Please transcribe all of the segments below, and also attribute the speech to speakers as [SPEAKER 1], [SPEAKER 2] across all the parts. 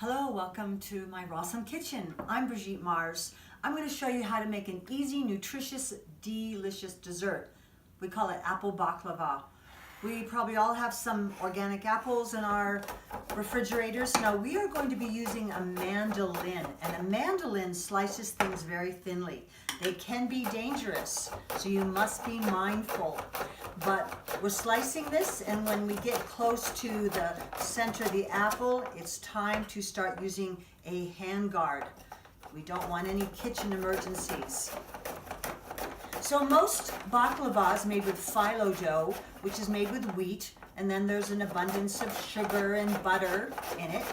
[SPEAKER 1] Hello, welcome to my Rawsome Kitchen. I'm Brigitte Mars. I'm going to show you how to make an easy, nutritious, delicious dessert. We call it apple baklava. We probably all have some organic apples in our refrigerators. Now we are going to be using a mandolin, and a mandolin slices things very thinly. They can be dangerous, so you must be mindful. But we're slicing this, and when we get close to the center of the apple, it's time to start using a hand guard. We don't want any kitchen emergencies. So most baklava is made with phyllo dough, which is made with wheat, and then there's an abundance of sugar and butter in it.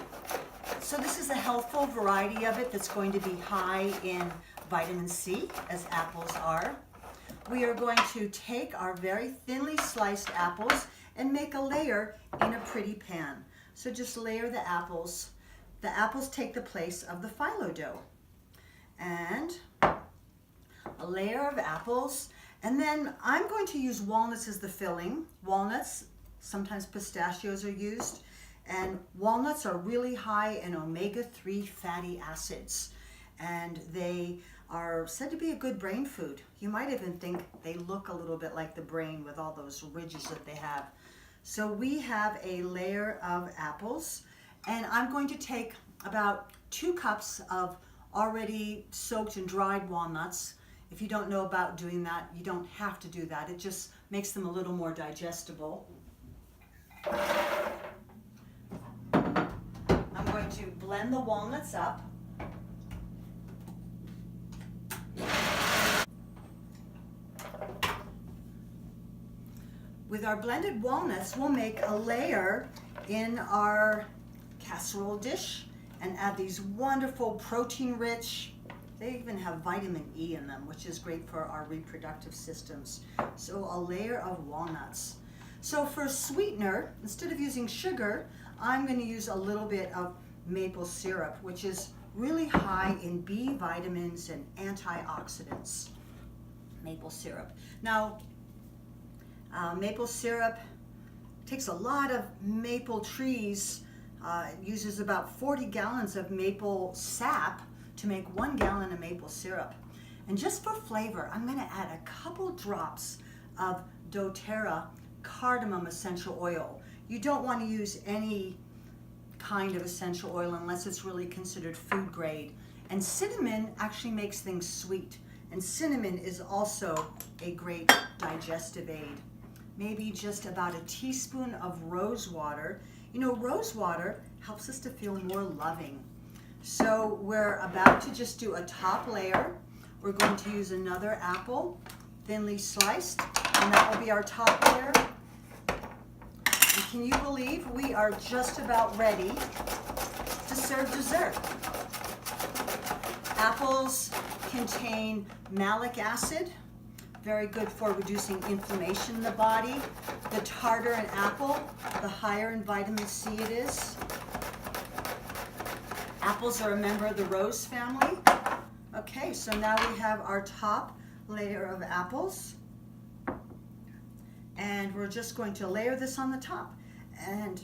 [SPEAKER 1] So this is a healthful variety of it that's going to be high in vitamin C, as apples are. We are going to take our very thinly sliced apples and make a layer in a pretty pan. So just layer the apples. The apples take the place of the phyllo dough. And a layer of apples, and then I'm going to use walnuts as the filling. Walnuts, sometimes pistachios are used, and walnuts are really high in omega-3 fatty acids, and they are said to be a good brain food. You might even think they look a little bit like the brain with all those ridges that they have. So we have a layer of apples, and I'm going to take about 2 cups of already soaked and dried walnuts. If you don't know about doing that, you don't have to do that. It just makes them a little more digestible. I'm going to blend the walnuts up. With our blended walnuts, we'll make a layer in our casserole dish and add these wonderful protein-rich, they even have vitamin E in them, which is great for our reproductive systems. So a layer of walnuts. So for sweetener, instead of using sugar, I'm going to use a little bit of maple syrup, which is really high in B vitamins and antioxidants. Maple syrup. Now, maple syrup takes a lot of maple trees. It uses about 40 gallons of maple sap to make 1 gallon of maple syrup. And just for flavor, I'm going to add a couple drops of doTERRA cardamom essential oil. You don't want to use any kind of essential oil unless it's really considered food grade. And cinnamon actually makes things sweet. And cinnamon is also a great digestive aid. Maybe just about a teaspoon of rose water. You know, rose water helps us to feel more loving. So we're about to just do a top layer. We're going to use another apple, thinly sliced, and that will be our top layer. And can you believe we are just about ready to serve dessert? Apples contain malic acid, very good for reducing inflammation in the body. The tartar an apple, the higher in vitamin C it is. Apples are a member of the rose family. Okay, so now we have our top layer of apples. And we're just going to layer this on the top. And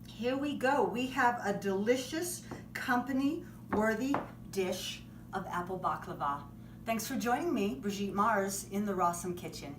[SPEAKER 1] here we go. We have a delicious, company-worthy dish of apple baklava. Thanks for joining me, Brigitte Mars, in the Rawsome Kitchen.